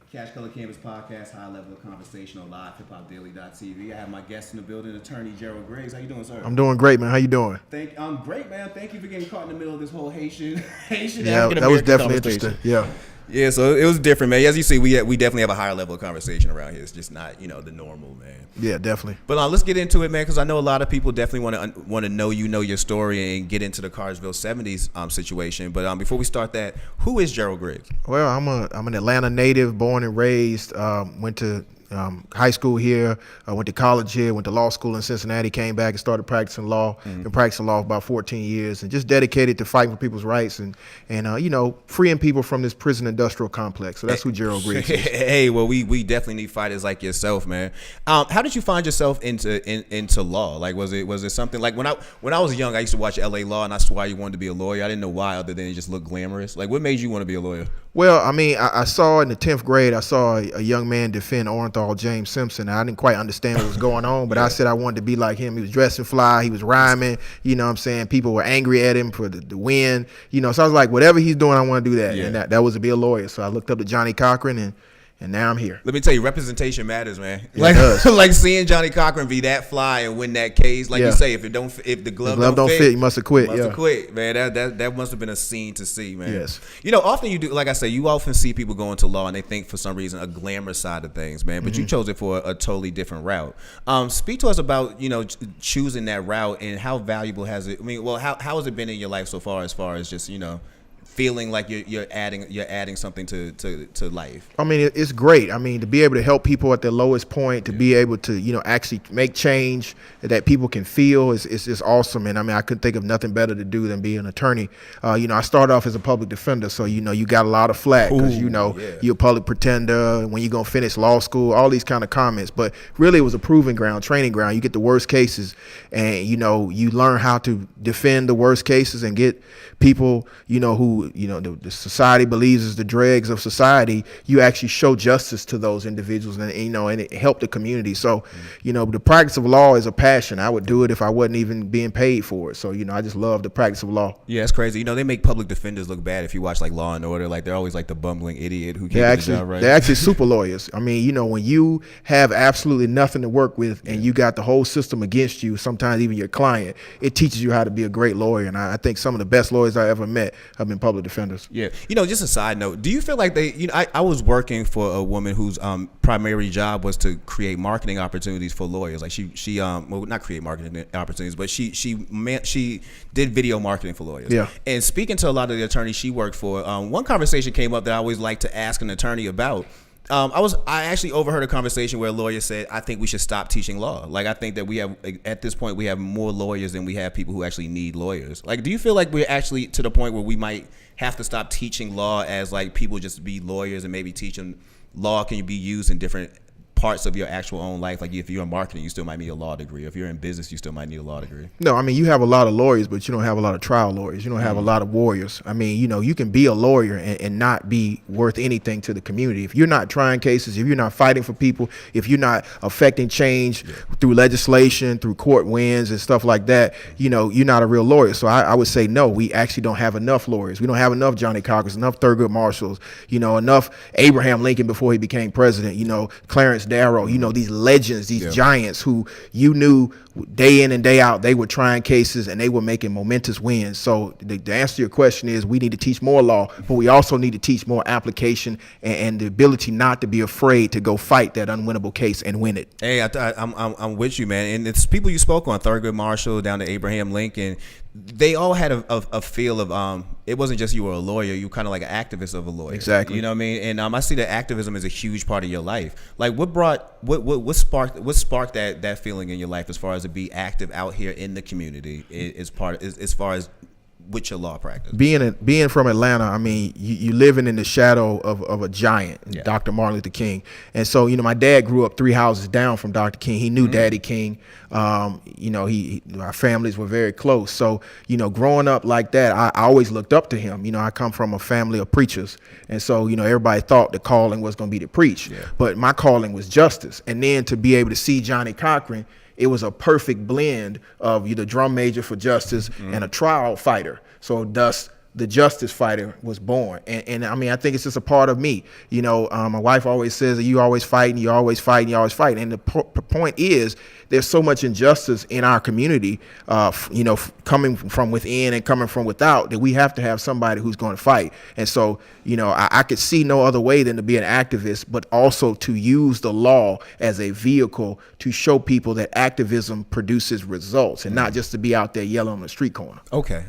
Cash Color Cannabis Podcast, high level of conversation on LiveHipHopDaily.tv. I have my guest in the building, attorney Gerald Griggs. How you doing, sir? I'm doing great, man. How you doing? I'm great, man. Thank you for getting caught in the middle of this whole Haitian yeah, that was definitely interesting. Yeah, so it was different, man. As you see, we definitely have a higher level of conversation around here. It's just not, the normal, man. Yeah, definitely. But let's get into it, man, because I know a lot of people definitely want to know your story and get into the Cartersville 70s situation. But before we start that, who is Gerald Griggs? Well, I'm an Atlanta native, born and raised. Went to high school here, went to college here, went to law school in Cincinnati, came back and started practicing law. Been practicing law for about 14 years and just dedicated to fighting for people's rights and freeing people from this prison industrial complex. So that's who Gerald Griggs is. Hey, well, we definitely need fighters like yourself, man. How did you find yourself into law? Like, was it something like when I was young, I used to watch LA Law and I swore you wanted to be a lawyer. I didn't know why other than it just looked glamorous. Like, what made you want to be a lawyer? Well, I mean, I saw in the 10th grade, I saw a young man defend Orenthal James Simpson. I didn't quite understand what was going on, but I said I wanted to be like him. He was dressing fly. He was rhyming. You know what I'm saying? People were angry at him for the win. So I was like, whatever he's doing, I want to do that. Yeah. And that was to be a lawyer. So I looked up to Johnny Cochran and now I'm here. Let me tell you, representation matters, man. Like, it does. Like seeing Johnny Cochran be that fly and win that case. Like you say, if the glove don't fit, you must have quit. Man. That must have been a scene to see, man. Yes. Often you do, like I say, you often see people go into law and they think for some reason a glamour side of things, man. But you chose it for a totally different route. Speak to us about choosing that route and how valuable has it? I mean, well, how has it been in your life so far? As far as just feeling like you're adding something to life. I mean, it's great. I mean, to be able to help people at their lowest point, to be able to actually make change that people can feel is awesome. And I mean, I couldn't think of nothing better to do than be an attorney. I started off as a public defender, so you got a lot of flack because you're a public pretender. When you gonna finish law school, all these kind of comments. But really, it was a proving ground, training ground. You get the worst cases, and you learn how to defend the worst cases and get people who the society believes is the dregs of society. You actually show justice to those individuals and it helped the community. So the practice of law is a passion. I would do it if I wasn't even being paid for it. So I just love the practice of law. Yeah, it's crazy. They make public defenders look bad if you watch like Law and Order. Like they're always like the bumbling idiot who can't get the job right. They're actually super lawyers. I mean, when you have absolutely nothing to work with and you got the whole system against you, sometimes even your client, it teaches you how to be a great lawyer. And I think some of the best lawyers I ever met have been public defenders. Yeah. Just a side note, do you feel like I was working for a woman whose primary job was to create marketing opportunities for lawyers. Like she not create marketing opportunities, but she did video marketing for lawyers. Yeah. And speaking to a lot of the attorneys she worked for, one conversation came up that I always like to ask an attorney about. I actually overheard a conversation where a lawyer said, I think we should stop teaching law. Like, I think that we have, at this point, we have more lawyers than we have people who actually need lawyers. Like, do you feel like we're actually to the point where we might have to stop teaching law as like people just be lawyers and maybe teaching law can be used in different parts of your actual own life? Like if you're in marketing, you still might need a law degree. If you're in business, you still might need a law degree. No, I mean, you have a lot of lawyers, but you don't have a lot of trial lawyers. You don't have a lot of warriors. I mean, you can be a lawyer and not be worth anything to the community. If you're not trying cases, if you're not fighting for people, if you're not affecting change through legislation, through court wins and stuff like that, you're not a real lawyer. So I would say, no, we actually don't have enough lawyers. We don't have enough Johnny Cochran, enough Thurgood Marshalls, enough Abraham Lincoln before he became president, Clarence Darrow, these legends, these giants who you knew day in and day out, they were trying cases and they were making momentous wins. So the answer to your question is we need to teach more law, but we also need to teach more application and the ability not to be afraid to go fight that unwinnable case and win it. Hey, I'm with you, man. And it's people you spoke on, Thurgood Marshall down to Abraham Lincoln. They all had a feel of it wasn't just you were a lawyer, you kind of like an activist of a lawyer. Exactly. You know what I mean? And I see that activism is a huge part of your life. Like what sparked that feeling in your life as far as to be active out here in the community as far as with your law practice? Being from Atlanta, I mean, you living in the shadow of a giant, Dr. Martin Luther King. And so, my dad grew up 3 houses down from Dr. King. He knew Daddy King. Our families were very close. So, growing up like that, I always looked up to him. I come from a family of preachers. And so, everybody thought the calling was going to be to preach. Yeah. But my calling was justice. And then to be able to see Johnny Cochran, it was a perfect blend of the drum major for justice and a trial fighter. So thus the justice fighter was born. And I mean, I think it's just a part of me. You know, my wife always says that you always fighting, you always fighting, you always fighting. And the point is, there's so much injustice in our community, you know, coming from within and coming from without, that we have to have somebody who's going to fight. And so, you know, I could see no other way than to be an activist, but also to use the law as a vehicle to show people that activism produces results, and not just to be out there yelling on the street corner. Okay.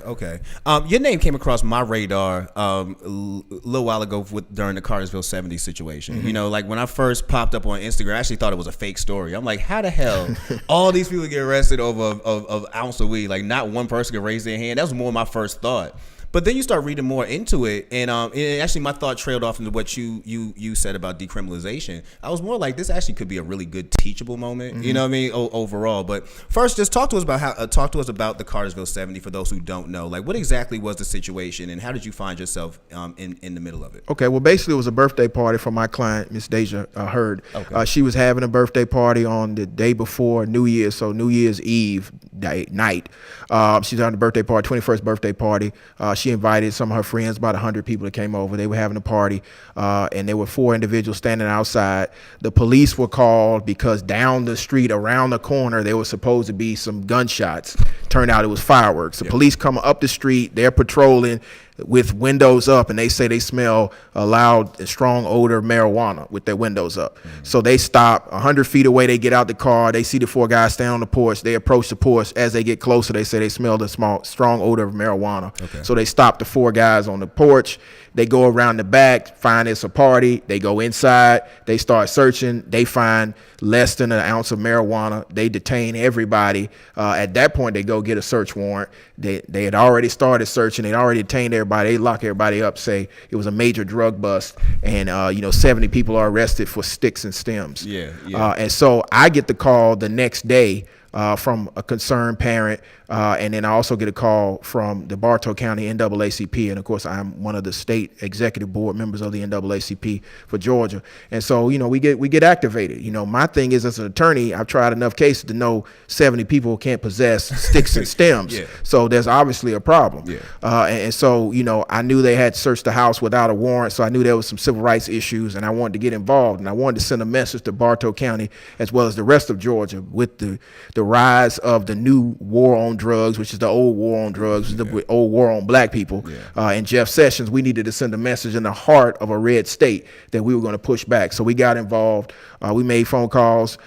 Your name came across my radar a little while ago during the Cartersville 70 situation. You know, like when I first popped up on Instagram, I actually thought it was a fake story. I'm like, how the hell all these people get arrested over of ounce of weed? Like, not one person could raise their hand. That was more my first thought. But then you start reading more into it, and actually my thought trailed off into what you said about decriminalization. I was more like, this actually could be a really good teachable moment, you know what I mean, overall. But first, just talk to us about the Cartersville 70 for those who don't know. Like, what exactly was the situation, and how did you find yourself in the middle of it? Okay, well, basically it was a birthday party for my client, Miss Deja Hurd. Okay. She was having a birthday party on the day before New Year's, so New Year's Eve night. She's having a birthday party, 21st birthday party. She invited some of her friends, about 100 people that came over. They were having a party, and there were 4 individuals standing outside. The police were called because down the street, around the corner, there was supposed to be some gunshots. Turned out it was fireworks. The police come up the street. They're patrolling with windows up, and they say they smell a loud, strong odor of marijuana with their windows up. So they stop 100 feet away. They get out the car. They see the 4 guys stand on the porch. They approach the porch. As they get closer, they say they smell the strong odor of marijuana. Okay. So they stop the 4 guys on the porch. They go around the back, find it's a party. They go inside. They start searching. They find less than an ounce of marijuana. They detain everybody. At that point, they go get a search warrant. They had already started searching. They'd already detained everybody. They lock everybody up, say it was a major drug bust, and 70 people are arrested for sticks and stems. And so I get the call the next day from a concerned parent, and then I also get a call from the Bartow County NAACP, and of course I'm one of the state executive board members of the NAACP for Georgia. And so we get activated. My thing is, as an attorney, I've tried enough cases to know 70 people can't possess sticks and stems. So there's obviously a problem. And so I knew they had searched the house without a warrant, so I knew there was some civil rights issues, and I wanted to get involved, and I wanted to send a message to Bartow County as well as the rest of Georgia with the rise of the new war on drugs, which is the old war on drugs, the old war on black people. And Jeff Sessions, we needed to send a message in the heart of a red state that we were going to push back. So we got involved. We made phone calls.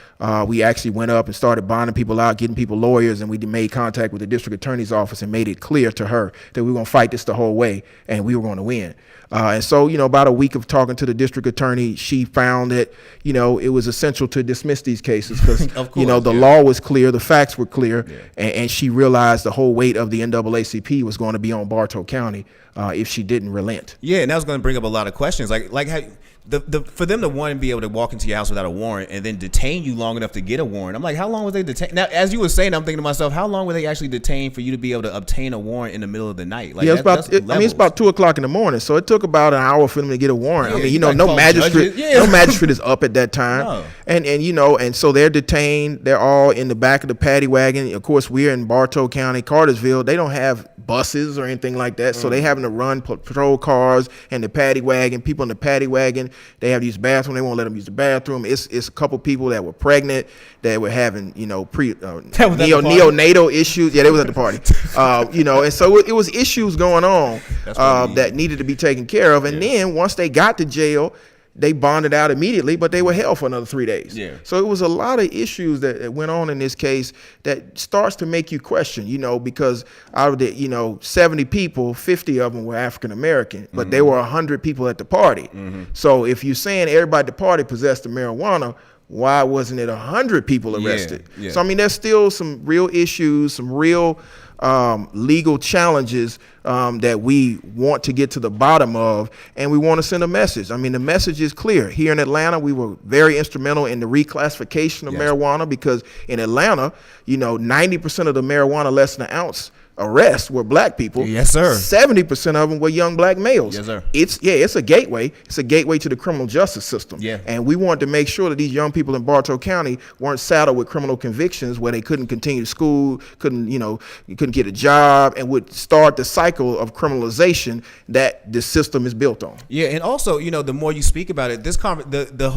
We actually went up and started bonding people out, getting people lawyers, and we made contact with the district attorney's office and made it clear to her that we were going to fight this the whole way and we were going to win. And so, about a week of talking to the district attorney, she found that, it was essential to dismiss these cases because, the law was clear, the facts were clear, and she realized the whole weight of the NAACP was going to be on Bartow County if she didn't relent. And that was going to bring up a lot of questions. Like how, for them to want to be able to walk into your house without a warrant and then detain you long enough to get a warrant. I'm like, how long was they detained? Now, as you were saying, I'm thinking to myself, how long were they actually detained for you to be able to obtain a warrant in the middle of the night? Like, it's about 2:00 in the morning, so it took about an hour for them to get a warrant. No magistrate, no magistrate is up at that time. No. And so they're detained. They're all in the back of the paddy wagon. Of course, we're in Bartow County, Cartersville. They don't have buses or anything like that, so they having to run patrol cars and the paddy wagon. People in the paddy wagon, they have to use the bathroom. They won't let them use the bathroom. It's a couple people that were pregnant, that were having neonatal issues. Yeah, they was at the party. And so it was issues going on that needed to be taken care of. And then once they got to jail, they bonded out immediately, but they were held for another 3 days. So it was a lot of issues that went on in this case that starts to make you question, because out of the 70 people, 50 of them were African American, but there were 100 people at the party. So if you're saying everybody at the party possessed the marijuana, why wasn't it 100 people arrested? So I mean, there's still some real issues, some real legal challenges that we want to get to the bottom of, and we want to send a message. I mean, the message is clear. Here in Atlanta, we were very instrumental in the reclassification of marijuana, because in Atlanta, 90% of the marijuana less than an ounce arrests were black people. Yes, sir. 70% of them were young black males. Yes, sir. It's a gateway. It's a gateway to the criminal justice system. Yeah. And we wanted to make sure that these young people in Bartow County weren't saddled with criminal convictions where they couldn't continue school, couldn't get a job, and would start the cycle of criminalization that the system is built on. Yeah, and also, the more you speak about it, the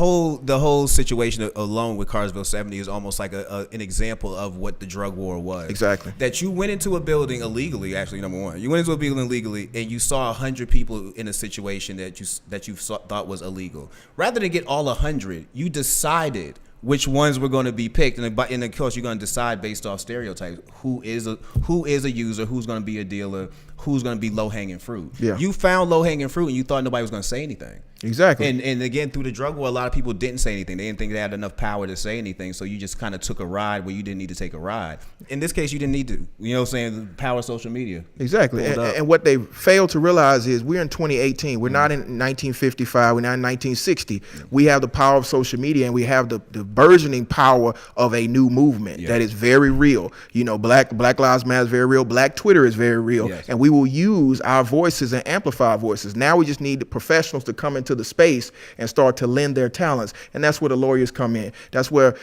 whole situation alone with Cartersville 70 is almost like an example of what the drug war was. Exactly. That you went into a building illegally. Actually, number one, you went into a building illegally, and you saw 100 people in a situation that you thought was illegal. Rather than get all 100, you decided which ones were going to be picked, and of course you're going to decide based off stereotypes who is a user, who's going to be a dealer, who's going to be low hanging fruit. Yeah. You found low hanging fruit, and you thought nobody was going to say anything. Exactly. And again, through the drug war, a lot of people didn't say anything. They didn't think they had enough power to say anything, so you just kind of took a ride where you didn't need to take a ride. In this case, you didn't need to. You know what I'm saying? The power of social media. Exactly. And what they failed to realize is we're in 2018. We're not in 1955. We're not in 1960. We have the power of social media, and we have the burgeoning power of a new movement that is very real. Black Lives Matter is very real. Black Twitter is very real. Yes. And we will use our voices and amplify our voices. Now we just need the professionals to come into the space and start to lend their talents. And that's where the lawyers come in. That's where,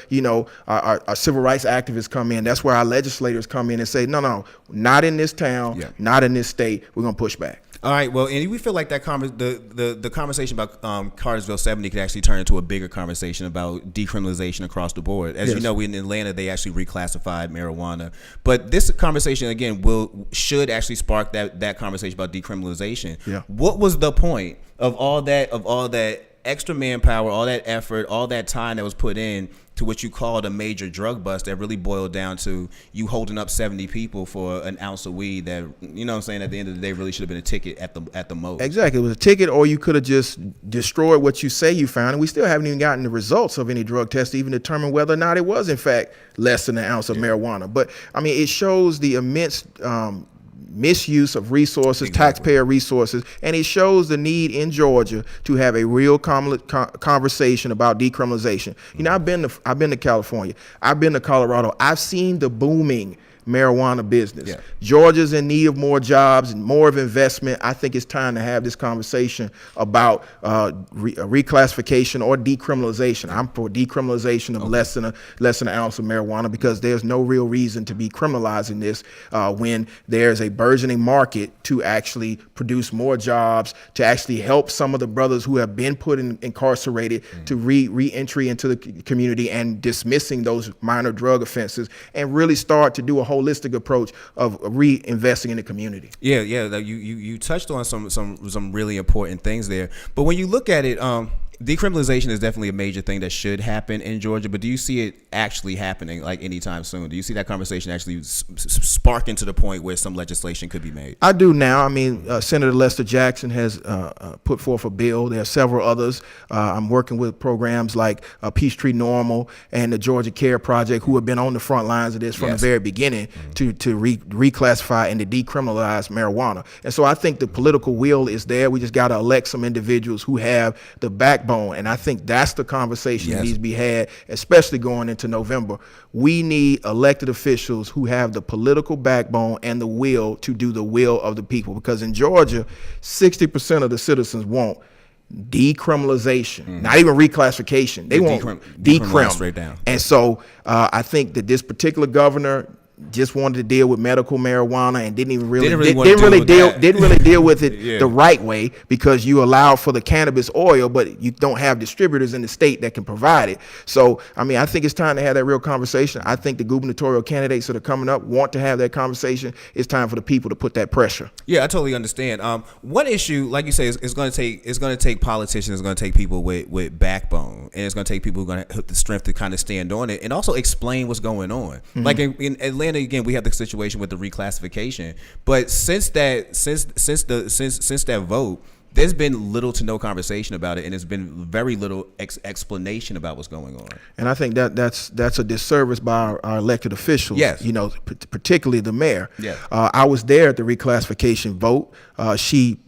our civil rights activists come in. That's where our legislators come in and say, no, not in this town, not in this state. We're going to push back. All right. Well, and we feel like that the conversation about Cartersville 70 could actually turn into a bigger conversation about decriminalization across the board. As you know, in Atlanta, they actually reclassified marijuana. But this conversation, again, should actually spark that conversation about decriminalization. Yeah. What was the point of all that extra manpower, all that effort, all that time that was put in to what you called a major drug bust that really boiled down to you holding up 70 people for an ounce of weed that, at the end of the day really should have been a ticket at the most. Exactly. It was a ticket, or you could have just destroyed what you say you found. And we still haven't even gotten the results of any drug test to even determine whether or not it was, in fact, less than an ounce of marijuana. But, it shows the immense misuse of resources, taxpayer resources, and it shows the need in Georgia to have a real conversation about decriminalization. I've been to California, I've been to Colorado, I've seen the booming marijuana business. Yeah. Georgia's in need of more jobs and more of investment. I think it's time to have this conversation about reclassification or decriminalization. I'm for decriminalization of less than an ounce of marijuana, because there's no real reason to be criminalizing this when there's a burgeoning market to actually produce more jobs, to actually help some of the brothers who have been incarcerated to re-entry into the community and dismissing those minor drug offenses, and really start to do a holistic approach of reinvesting in the community. Yeah. You touched on some really important things there. But when you look at it, decriminalization is definitely a major thing that should happen in Georgia, but do you see it actually happening like anytime soon? Do you see that conversation actually sparking to the point where some legislation could be made? I do now. Senator Lester Jackson has put forth a bill. There are several others. I'm working with programs like Peachtree Normal and the Georgia Care Project, who have been on the front lines of this from the very beginning to reclassify and to decriminalize marijuana. And so I think the political will is there. We just got to elect some individuals who have the backbone. And I think that's the conversation that needs to be had, especially going into November. We need elected officials who have the political backbone and the will to do the will of the people. Because in Georgia, 60% of the citizens want decriminalization, not even reclassification. They want decrim straight down. And so I think that this particular governor just wanted to deal with medical marijuana and didn't really deal with it the right way, because you allow for the cannabis oil, but you don't have distributors in the state that can provide it. So, I think it's time to have that real conversation. I think the gubernatorial candidates that are coming up want to have that conversation. It's time for the people to put that pressure. Yeah, I totally understand. One issue, like you say, is going to take politicians, it's going to take people with backbone, and it's going to take people who are going to have the strength to kind of stand on it and also explain what's going on. Mm-hmm. Like in Atlanta, again, we have the situation with the reclassification, but since that vote, there's been little to no conversation about it, and there's been very little explanation about what's going on. And I think that's a disservice by our elected officials. Yes. You know, particularly the mayor. Yeah. I was there at the reclassification vote. She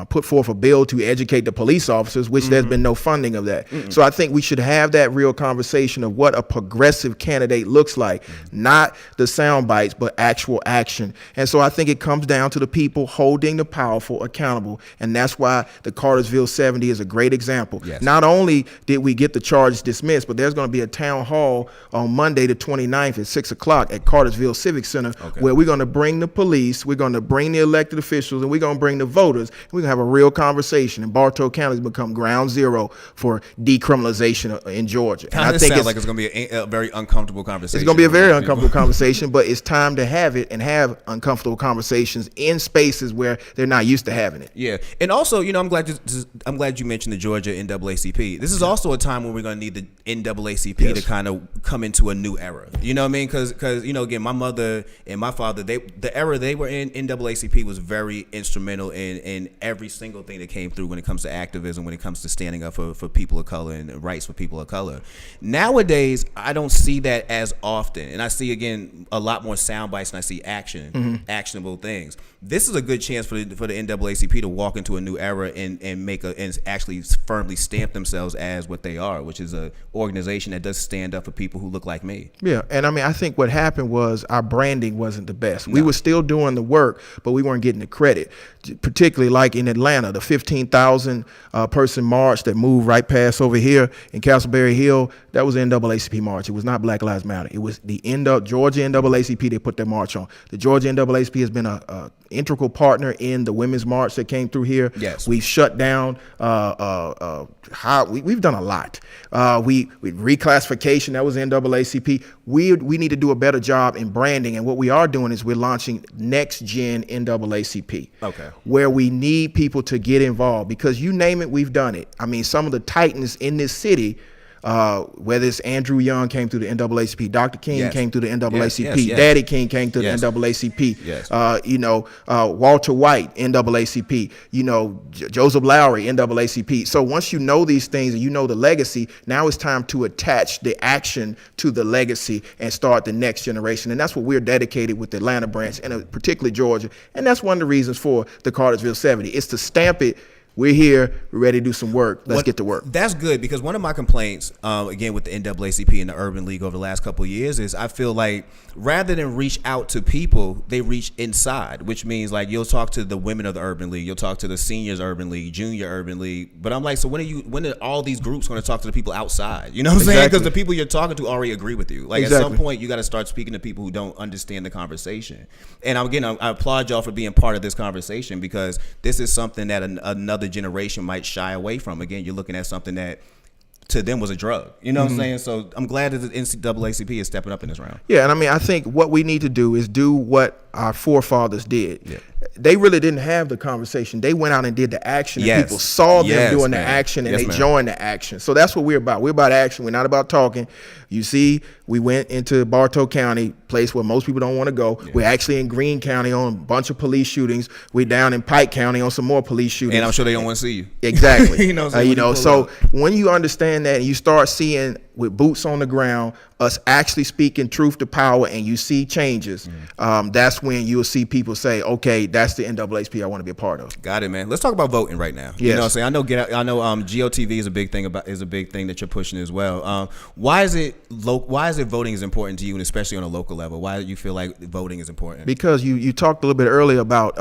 put forth a bill to educate the police officers, which there's been no funding of that. So I think we should have that real conversation of what a progressive candidate looks like, not the sound bites, but actual action. And so I think it comes down to the people holding the powerful accountable. And that's why the Cartersville 70 is a great example. Yes. Not only did we get the charges dismissed, but there's going to be a town hall on Monday the 29th at 6 o'clock at Cartersville Civic Center, where we're going to bring the police, we're going to bring the elected officials, and we're going to bring the voters. We're going to have a real conversation. And Bartow County has become ground zero for decriminalization in Georgia. And I think sounds like it's going to be a very uncomfortable conversation. It's going to be a very uncomfortable conversation, but it's time to have it and have uncomfortable conversations in spaces where they're not used to having it. Yeah, and also, you know, I'm glad you mentioned the Georgia NAACP. This is also a time when we're going to need the NAACP to kind of come into a new era. You know what I mean? Because you know, again, my mother and my father, the era they were in, NAACP was very instrumental in every single thing that came through when it comes to activism, when it comes to standing up for people of color and rights for people of color. Nowadays, I don't see that as often, and I see again a lot more sound bites, and I see actionable things. This is a good chance for the NAACP to walk into a new era and actually firmly stamp themselves as what they are, which is a organization that does stand up for people who look like me. Yeah, and I mean, I think what happened was our branding wasn't the best. We were still doing the work, but we weren't getting the credit. Particularly like in Atlanta, the 15,000 person march that moved right past over here in Castleberry Hill, that was the NAACP march. It was not Black Lives Matter. It was the Georgia NAACP. They put their march on. The Georgia NAACP has been a integral partner in the women's march that came through here. Yes. We've shut down we've done a lot. We reclassification, that was NAACP. We need to do a better job in branding, and what we are doing is we're launching next gen NAACP. Okay. Where we need people to get involved, because you name it, we've done it. I mean, some of the titans in this city, whether it's Andrew Young came through the NAACP, Dr. King came through the NAACP, Daddy King came through the NAACP, Walter White, NAACP, Joseph Lowry, NAACP. So once you know these things and you know the legacy, now it's time to attach the action to the legacy and start the next generation. And that's what we're dedicated with the Atlanta branch, and particularly Georgia. And that's one of the reasons for the Cartersville 70. It's to stamp it. We're here. We're ready to do some work. Let's get to work. That's good, because one of my complaints, again, with the NAACP and the Urban League over the last couple of years is I feel like rather than reach out to people, they reach inside, which means like you'll talk to the women of the Urban League, you'll talk to the seniors Urban League, junior Urban League. But I'm like, so when are all these groups going to talk to the people outside? You know what I'm saying? Because the people you're talking to already agree with you. Like at some point, you got to start speaking to people who don't understand the conversation. And I applaud y'all for being part of this conversation, because this is something that another generation might shy away from. Again, you're looking at something that to them was a drug. You know what I'm saying? So I'm glad that the NAACP is stepping up in this round. Yeah, and I mean, I think what we need to do is do what our forefathers did. Yeah. They really didn't have the conversation. They went out and did the action, and people saw them doing the action, and they joined the action. So that's what we're about. We're about action. We're not about talking. You see, we went into Bartow County, place where most people don't want to go. Yeah. We're actually in Greene County on a bunch of police shootings. We're down in Pike County on some more police shootings. And I'm sure they don't want to see you. Exactly. So when you understand that and you start seeing with boots on the ground, us actually speaking truth to power, and you see changes, that's when you'll see people say, okay, that's the NAACP I want to be a part of. Got it, man. Let's talk about voting right now. You know what I'm saying? I know GOTV is a big thing that you're pushing as well. Why is it voting is important to you, and especially on a local level? Why do you feel like voting is important? Because you talked a little bit earlier about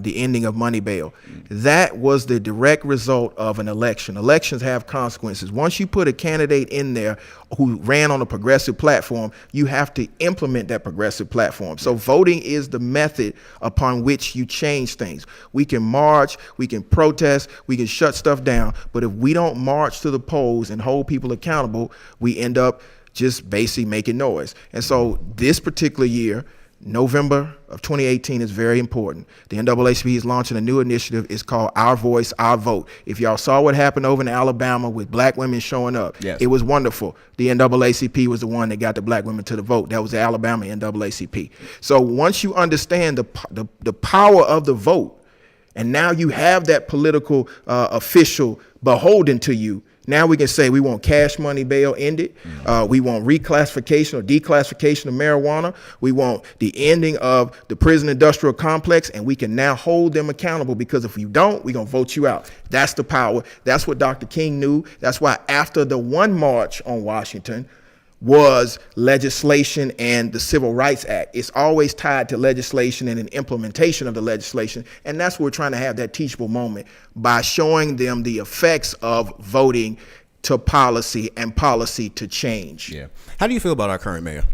the ending of money bail. That was the direct result of an election. Elections have consequences. Once you put a candidate in there who ran on a progressive platform, you have to implement that progressive platform. So voting is the method upon which you change things. We can march, we can protest, we can shut stuff down, but if we don't march to the polls and hold people accountable, we end up just basically making noise. And so this particular year, November of 2018 is very important. The NAACP is launching a new initiative. It's called Our Voice, Our Vote. If y'all saw what happened over in Alabama with black women showing up, it was wonderful. The NAACP was the one that got the black women to the vote. That was the Alabama NAACP. So once you understand the power of the vote, And now you have that political official beholden to you. Now we can say we want cash money bail ended. We want reclassification or declassification of marijuana. We want the ending of the prison industrial complex, and we can now hold them accountable, because if you don't, we're going to vote you out. That's the power. That's what Dr. King knew. That's why after the one march on Washington was legislation and the Civil Rights Act. It's always tied to legislation and an implementation of the legislation. And that's what we're trying to have, that teachable moment, by showing them the effects of voting to policy and policy to change. Yeah. How do you feel about our current mayor?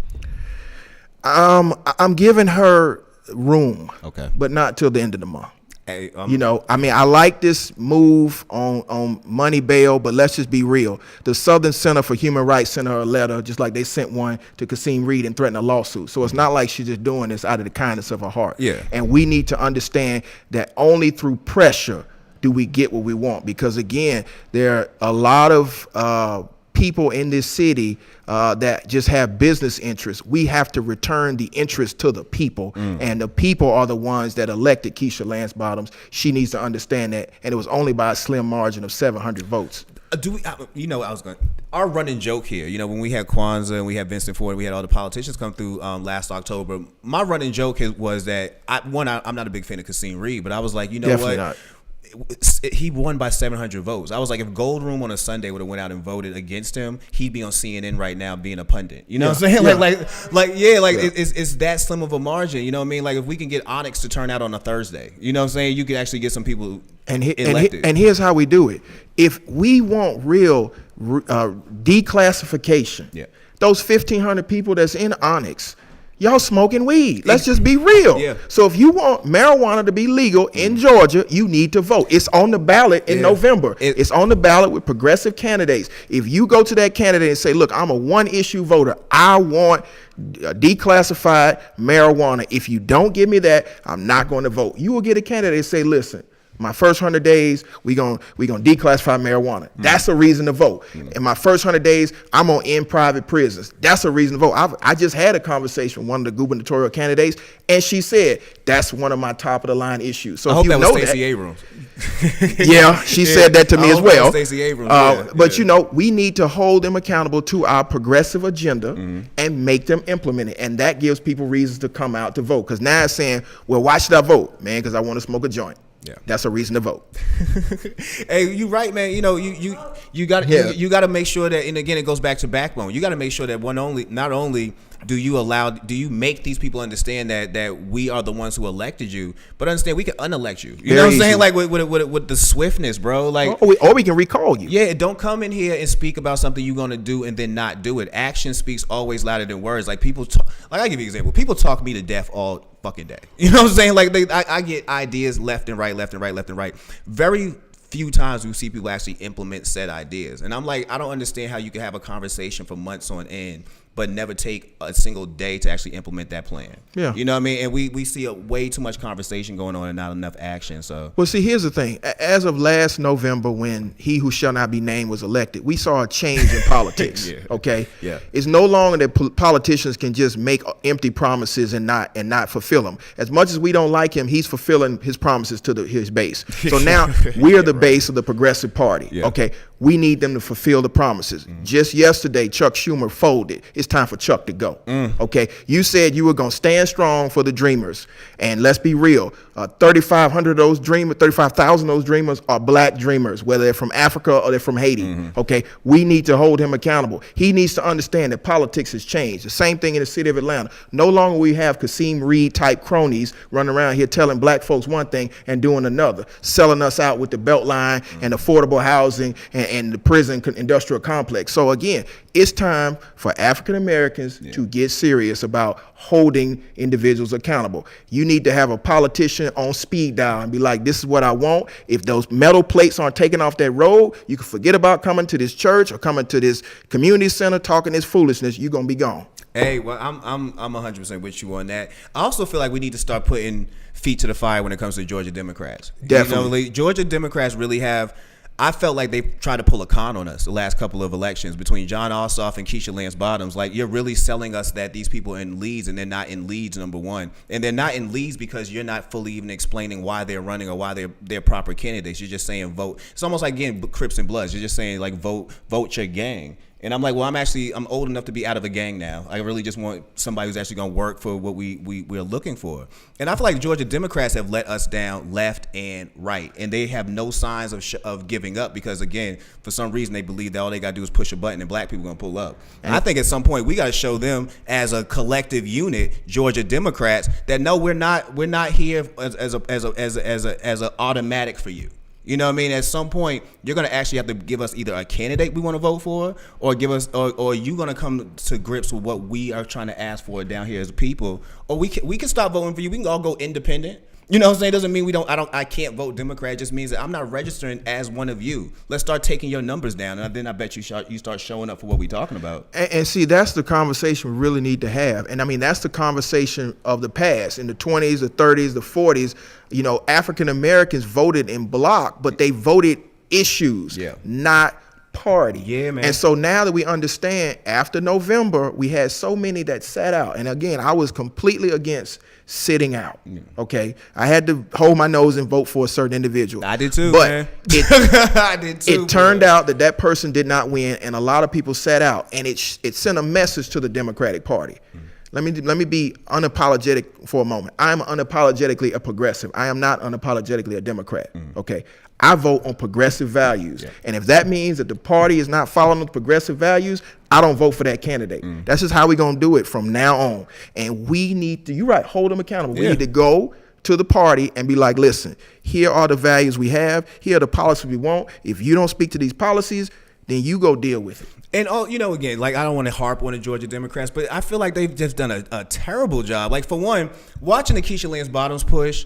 I'm giving her room, okay, but not till the end of the month. Hey, You know, I mean, I like this move on money bail, but let's just be real. The Southern Center for Human Rights sent her a letter, just like they sent one to Kasim Reed and threatened a lawsuit. So it's not like she's just doing this out of the kindness of her heart. Yeah. And we need to understand that only through pressure do we get what we want. Because again, there are a lot of people in this city that just have business interests. We have to return the interest to the people, and the people are the ones that elected Keisha Lance Bottoms. She needs to understand that, and it was only by a slim margin of 700 votes. Our running joke here, you know, when we had Kwanzaa and we had Vincent Ford, we had all the politicians come through last October. My running joke was that I'm not a big fan of Kasim Reed, but I was like, you know, Definitely what? not. He won by 700 votes. I was like, if Gold Room on a Sunday would have went out and voted against him, he'd be on CNN right now being a pundit. You know what I'm saying? It's that slim of a margin. You know what I mean? Like, if we can get Onyx to turn out on a Thursday, you know what I'm saying? You could actually get some people elected. And here's how we do it. If we want real declassification, those 1,500 people that's in Onyx, y'all smoking weed. Let's just be real. Yeah. So if you want marijuana to be legal in Georgia, you need to vote. It's on the ballot in November. It's on the ballot with progressive candidates. If you go to that candidate and say, look, I'm a one-issue voter, I want declassified marijuana. If you don't give me that, I'm not going to vote. You will get a candidate and say, listen, my first 100 days, we gonna declassify marijuana. That's a reason to vote. In my first 100 days, I'm gonna end private prisons. That's a reason to vote. I just had a conversation with one of the gubernatorial candidates, and she said that's one of my top of the line issues. So I hope that was Stacey Abrams. Yeah, she said that to me as well. Stacey Abrams. But you know, we need to hold them accountable to our progressive agenda and make them implement it, and that gives people reasons to come out to vote. Because now it's saying, well, why should I vote, man? Because I want to smoke a joint. Yeah, that's a reason to vote. Hey, you right, man. You know, you got to make sure that, and again, it goes back to backbone. You got to make sure that not only do you make these people understand that we are the ones who elected you, but understand we can unelect you. You know what I'm saying? Like with the swiftness, bro. Like, or we can recall you. Yeah, don't come in here and speak about something you're gonna do and then not do it. Action speaks always louder than words. Like people talk, like I give you an example. People talk me to death all fucking day. You know what I'm saying? Like I get ideas left and right. Very few times we see people actually implement said ideas, and I'm like, I don't understand how you can have a conversation for months on end but never take a single day to actually implement that plan. Yeah. You know what I mean? And we see way too much conversation going on and not enough action. So, well, see, here's the thing. As of last November, when He Who Shall Not Be Named was elected, we saw a change in politics. Okay? Yeah. It's no longer that politicians can just make empty promises and not fulfill them. As much as we don't like him, he's fulfilling his promises to his base. So now we are the base of the Progressive Party. Yeah. Okay? We need them to fulfill the promises. Just yesterday, Chuck Schumer folded. It's time for Chuck to go. Okay, you said you were gonna stand strong for the dreamers, and let's be real. 3,500 of those dreamers, 35,000 of those dreamers are black dreamers, whether they're from Africa or they're from Haiti. Okay, we need to hold him accountable. He needs to understand that politics has changed. The same thing in the city of Atlanta. No longer we have Kasim Reed type cronies running around here telling black folks one thing and doing another, selling us out with the Beltline and affordable housing and the prison industrial complex. So again, it's time for African Americans to get serious about holding individuals accountable. You need to have a politician on speed dial and be like, this is what I want. If those metal plates aren't taken off that road, you can forget about coming to this church or coming to this community center talking this foolishness. You're gonna be gone. Hey, well, I'm 100% with you on that. I also feel like we need to start putting feet to the fire when it comes to Georgia Democrats. Definitely. You know, like, Georgia Democrats really have. I felt like they tried to pull a con on us the last couple of elections between John Ossoff and Keisha Lance Bottoms. Like, you're really selling us that these people are in leads, and they're not in leads, number one. And they're not in leads because you're not fully even explaining why they're running or why they're proper candidates. You're just saying vote. It's almost like getting Crips and Bloods. You're just saying, like, vote your gang. And I'm like, well, I'm old enough to be out of a gang now. I really just want somebody who's actually going to work for what we're looking for. And I feel like Georgia Democrats have let us down left and right. And they have no signs of giving up because, again, for some reason they believe that all they got to do is push a button and black people are going to pull up. And I think at some point we got to show them as a collective unit, Georgia Democrats, that no, we're not here as a automatic for you. You know what I mean? At some point, you're going to actually have to give us either a candidate we want to vote for, or give us, or you're going to come to grips with what we are trying to ask for down here as people, or we can stop voting for you. We can all go independent. You know what I'm saying? It doesn't mean I can't vote Democrat. It just means that I'm not registering as one of you. Let's start taking your numbers down, and then I bet you start showing up for what we're talking about. And see, that's the conversation we really need to have. And I mean, that's the conversation of the past. In the 20s, the 30s, the 40s, you know, African Americans voted in block, but they voted issues, not party. Yeah, man. And so now that we understand, after November, we had so many that sat out. And again, I was completely against sitting out. Okay, I had to hold my nose and vote for a certain individual. I did too, but man. I did too. It turned out that person did not win, and a lot of people sat out, and it sent a message to the Democratic Party. Let me be unapologetic for a moment. I'm unapologetically a progressive. I am not unapologetically a Democrat. Okay, I vote on progressive values, and if that means that the party is not following the progressive values, I don't vote for that candidate. That's just how we're gonna do it from now on. And we need to, you're right, hold them accountable. We need to go to the party and be like, listen, here are the values we have. Here are the policies we want. If you don't speak to these policies, then you go deal with it. And, you know, again, like, I don't want to harp on the Georgia Democrats, but I feel like they've just done a terrible job. Like, for one, watching the Keisha Lance Bottoms push,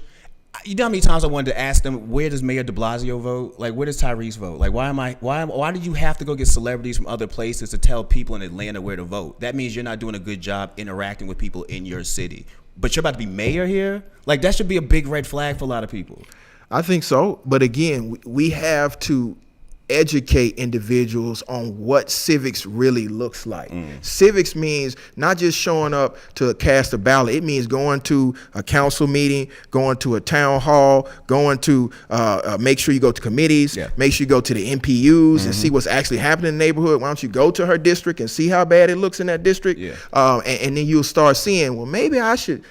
you know how many times I wanted to ask them, where does Mayor de Blasio vote? Like, where does Tyrese vote? Like, why did you have to go get celebrities from other places to tell people in Atlanta where to vote? That means you're not doing a good job interacting with people in your city. But you're about to be mayor here? Like, that should be a big red flag for a lot of people. I think so. But again, we have to educate individuals on what civics really looks like. Civics means not just showing up to cast a ballot. It means going to a council meeting, going to a town hall, going to make sure you go to committees, make sure you go to the MPUs and see what's actually happening in the neighborhood. Why don't you go to her district and see how bad it looks in that district? And then you'll start seeing, well, maybe I should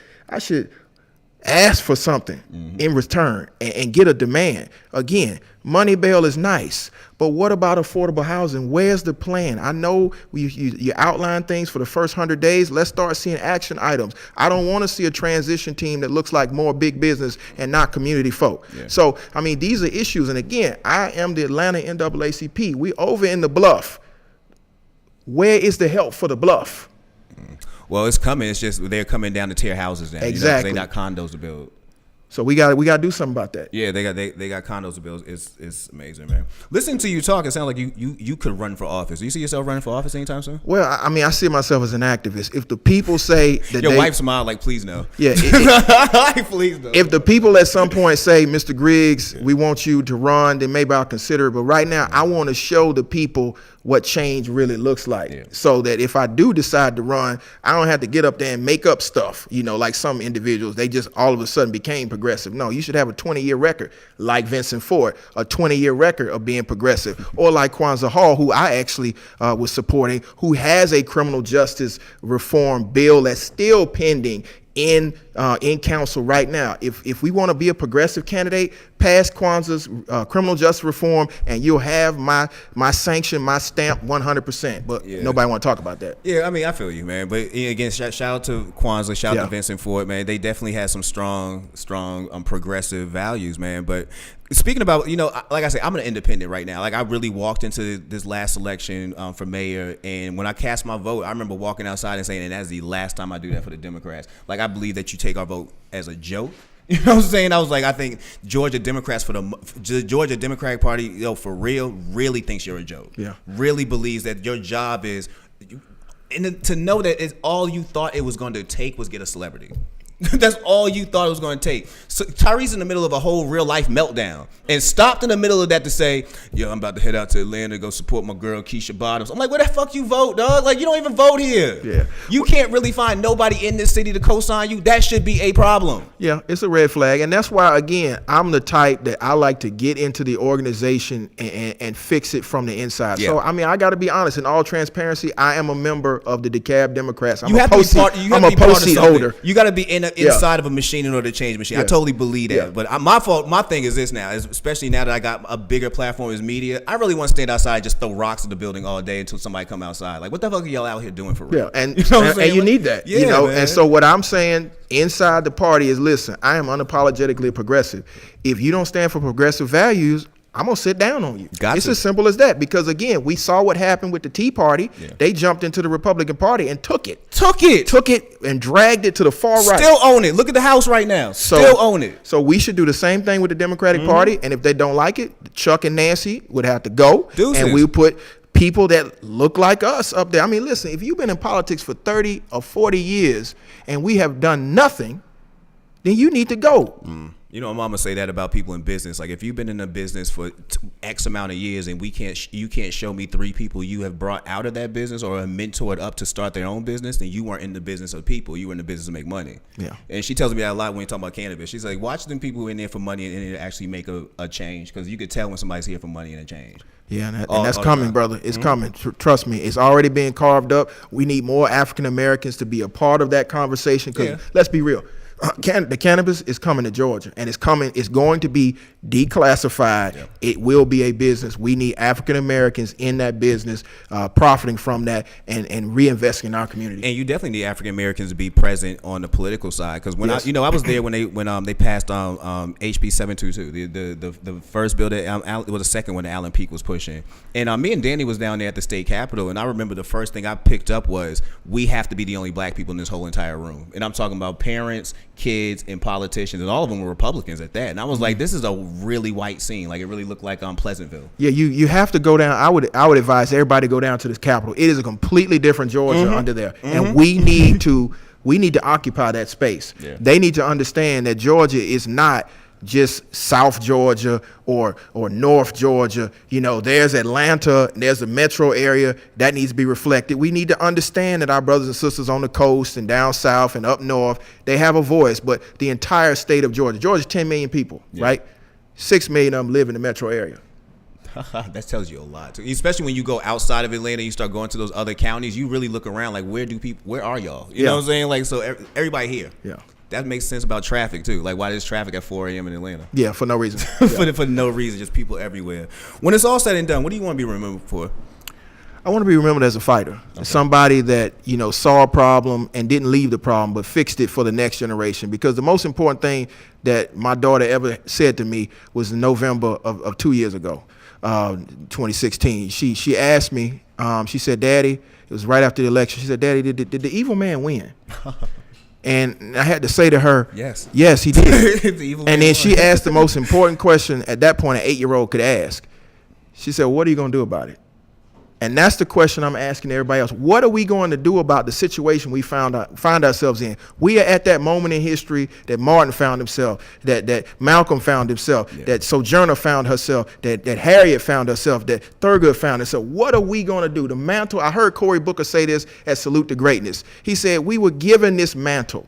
ask for something in return and get a demand. Again, money bail is nice, but what about affordable housing? Where's the plan? I know you outline things for the first 100 days. Let's start seeing action items. I don't want to see a transition team that looks like more big business and not community folk. So, I mean, these are issues. And again, I am the Atlanta NAACP. We over in the Bluff. Where is the help for the Bluff? Well, it's coming. It's just they're coming down to tear houses down. Exactly. You know, they got condos to build. So we got to do something about that. Yeah, they got condos to build. It's amazing, man. Listening to you talk, it sounds like you could run for office. Do you see yourself running for office anytime soon? Well, I mean, I see myself as an activist. If the people say that your wife smiled like, please no. Yeah, please no. If the people at some point say, Mr. Griggs, we want you to run, then maybe I'll consider it. But right now, I want to show the people what change really looks like, so that if I do decide to run, I don't have to get up there and make up stuff, you know, like some individuals, they just all of a sudden became progressive. No, you should have a 20-year record, like Vincent Ford, a 20-year record of being progressive, or like Kwanzaa Hall, who I actually was supporting, who has a criminal justice reform bill that's still pending in council right now. If we want to be a progressive candidate, pass Kwanzaa's criminal justice reform, and you'll have my sanction, my stamp 100%. But nobody want to talk about that. Yeah, I mean, I feel you, man. But again, shout out to Kwanzaa, shout out to Vincent Ford, man. They definitely had some strong progressive values, man. But speaking about, you know, like I said, I'm an independent right now. Like, I really walked into this last election for mayor, and when I cast my vote, I remember walking outside and saying, and that's the last time I do that for the Democrats. Like, I believe that you take our vote as a joke. You know what I'm saying? I was like, I think Georgia Democrats the Georgia Democratic Party, you know, for real, really thinks you're a joke. Yeah. Really believes that your job is, and to know that it's all you thought it was going to take was get a celebrity. That's all you thought it was going to take. So Tyree's in the middle of a whole real life meltdown and stopped in the middle of that to say, yo, I'm about to head out to Atlanta to go support my girl Keisha Bottoms. I'm like, where the fuck you vote, dog? Like, you don't even vote here. Yeah. You can't really find nobody in this city to co-sign you. That should be a problem. Yeah, it's a red flag. And that's why, again, I'm the type that I like to get into the organization and fix it from the inside. Yeah. So, I mean, I got to be honest. In all transparency, I am a member of the DeKalb Democrats. I'm a post seat holder. You got to be inside of a machine in order to change the machine. I totally believe that. Yeah. But my thing is this now, especially now that I got a bigger platform as media, I really want to stand outside and just throw rocks at the building all day until somebody come outside. Like, what the fuck are y'all out here doing for real? Yeah, and you need that. Yeah, you know, man. And so what I'm saying inside the party is, listen, I am unapologetically progressive. If you don't stand for progressive values, I'm going to sit down on you. It's as simple as that. Because, again, we saw what happened with the Tea Party. Yeah. They jumped into the Republican Party and took it and dragged it to the far right. Still own it. Look at the House right now. Still own it. So we should do the same thing with the Democratic Party. And if they don't like it, Chuck and Nancy would have to go. Deuces. And we put people that look like us up there. I mean, listen, if you've been in politics for 30 or 40 years and we have done nothing, then you need to go. You know, my mama say that about people in business. Like, if you've been in a business for X amount of years and you can't show me 3 people you have brought out of that business or have mentored up to start their own business, then you weren't in the business of people. You were in the business to make money. Yeah. And she tells me that a lot when you talk about cannabis. She's like, watch them people who are in there for money and it actually make a change, because you could tell when somebody's here for money and a change. Yeah, and that's coming, brother. It's coming. Trust me. It's already being carved up. We need more African Americans to be a part of that conversation, because let's be real. The cannabis is coming to Georgia, and it's going to be declassified. Yep. It will be a business. We need African Americans in that business, profiting from that and reinvesting in our community. And you definitely need African Americans to be present on the political side, because when I was there when they passed HB 722, the first bill that it was the second one that Alan Peake was pushing, and me and Danny was down there at the state capitol, and I remember the first thing I picked up was, we have to be the only black people in this whole entire room, and I'm talking about parents, kids, and politicians, and all of them were Republicans at that. And I was like, this is a really white scene. Like, it really looked like Pleasantville. Yeah, you have to go down. I would advise everybody to go down to this Capitol. It is a completely different Georgia under there, and we need to occupy that space. Yeah. They need to understand that Georgia is not just South Georgia or North Georgia. You know, there's Atlanta, there's the metro area that needs to be reflected. We need to understand that our brothers and sisters on the coast and down south and up north, they have a voice, but the entire state of Georgia's 10 million people, right? 6 million of them live in the metro area. That tells you a lot too. Especially when you go outside of Atlanta, you start going to those other counties, you really look around like, where are y'all? You know what I'm saying? Like, so everybody here. Yeah. That makes sense about traffic too. Like, why there's traffic at 4 a.m. in Atlanta? Yeah, for no reason. for no reason, just people everywhere. When it's all said and done, what do you want to be remembered for? I want to be remembered as a fighter, somebody that, you know, saw a problem and didn't leave the problem, but fixed it for the next generation. Because the most important thing that my daughter ever said to me was in November of 2 years ago, 2016. She asked me, she said, Daddy, it was right after the election. She said, Daddy, did the evil man win? And I had to say to her, yes, he did. And then she asked the most important question at that point an 8-year-old could ask. She said, what are you going to do about it? And that's the question I'm asking everybody else. What are we going to do about the situation we find ourselves in? We are at that moment in history that Martin found himself, that Malcolm found himself, that Sojourner found herself, that Harriet found herself, that Thurgood found herself. What are we going to do? The mantle, I heard Cory Booker say this at Salute to Greatness. He said, we were given this mantle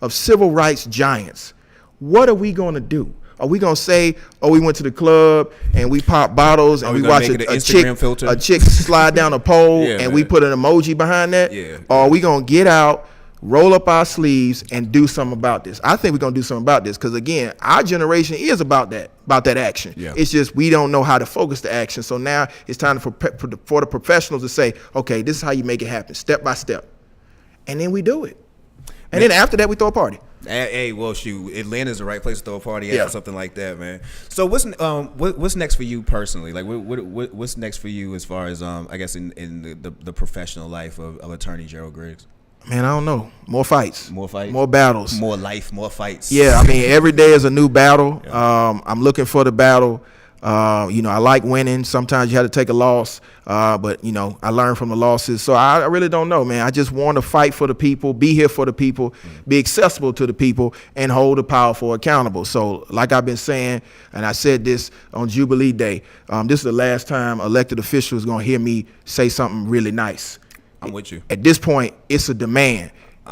of civil rights giants. What are we going to do? Are we going to say, oh, we went to the club and we popped bottles and we watched a chick slide down a pole and we put an emoji behind that? Yeah. Or are we going to get out, roll up our sleeves and do something about this? I think we're going to do something about this because, again, our generation is about that action. Yeah. It's just we don't know how to focus the action. So now it's time for the professionals to say, okay, this is how you make it happen, step by step. And then we do it. And then after that, we throw a party. Hey, well, shoot, Atlanta's the right place to throw a party at or something like that, man. So what's next for you personally? Like, what's next for you as far as I guess in the professional life of attorney Gerald Griggs? Man, I don't know. More fights, more battles, more life, more fights. Yeah, I mean, every day is a new battle. Yeah. I'm looking for the battle I like winning. Sometimes you have to take a loss, but I learn from the losses. So I really don't know, man. I just want to fight for the people, be here for the people, be accessible to the people, and hold the powerful accountable. So like I've been saying, and I said this on Jubilee Day, this is the last time elected officials going to hear me say something really nice. I'm with you. At this point, it's a demand.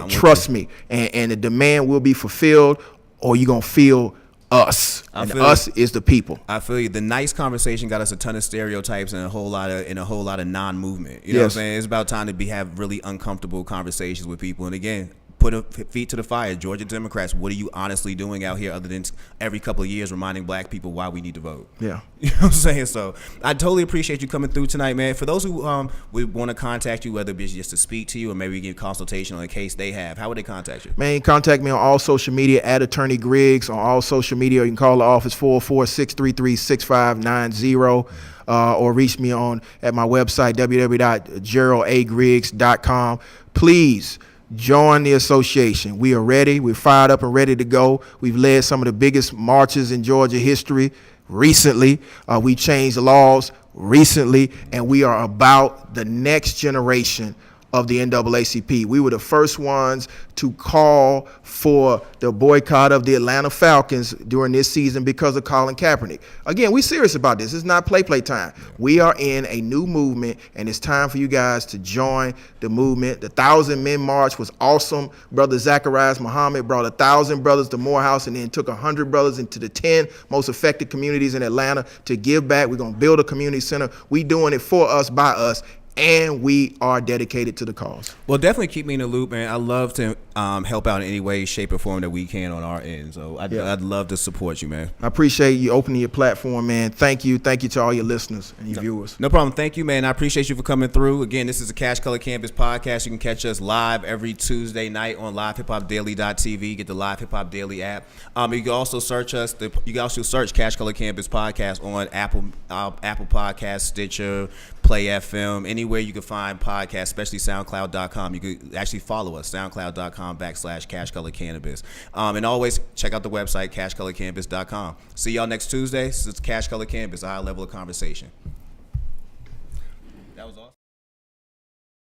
Trust me. And the demand will be fulfilled, or you're going to feel us. And us is the people. I feel you. The nice conversation got us a ton of stereotypes and a whole lot of non-movement. You know what I'm saying? It's about time to have really uncomfortable conversations with people. And again, put feet to the fire. Georgia Democrats, what are you honestly doing out here other than every couple of years reminding black people why we need to vote? Yeah. You know what I'm saying? So I totally appreciate you coming through tonight, man. For those who would want to contact you, whether it's just to speak to you or maybe get consultation on a case they have, how would they contact you? Man, contact me on all social media at Attorney Griggs on all social media. You can call the office 404-633-6590 or reach me at my website www.geraldagriggs.com. Please join the association. We are ready. We're fired up and ready to go. We've led some of the biggest marches in Georgia history recently. We changed the laws recently, and we are about the next generation of the NAACP. We were the first ones to call for the boycott of the Atlanta Falcons during this season because of Colin Kaepernick. Again, we're serious about this. It's not play time. We are in a new movement, and it's time for you guys to join the movement. The 1,000 Men March was awesome. Brother Zacharias Muhammad brought 1,000 brothers to Morehouse and then took 100 brothers into the 10 most affected communities in Atlanta to give back. We're going to build a community center. We doing it for us, by us, and we are dedicated to the cause. Well, definitely keep me in the loop, man. I love to help out in any way, shape, or form that we can on our end. So I'd love to support you, man. I appreciate you opening your platform, man. Thank you. Thank you to all your listeners and your viewers. No problem. Thank you, man. I appreciate you for coming through. Again, this is the Cash Color Cannabis podcast. You can catch us live every Tuesday night on LiveHipHopDaily.tv. Get the Live Hip Hop Daily app. You can also search us. You can also search Cash Color Cannabis podcast on Apple Podcasts, Stitcher, Play FM, anywhere you can find podcasts, especially SoundCloud.com. You can actually follow us, SoundCloud.com/Cash Color Cannabis. And always check out the website, CashColorCannabis.com. See y'all next Tuesday. This is Cash Color Cannabis, a high level of conversation. That was awesome.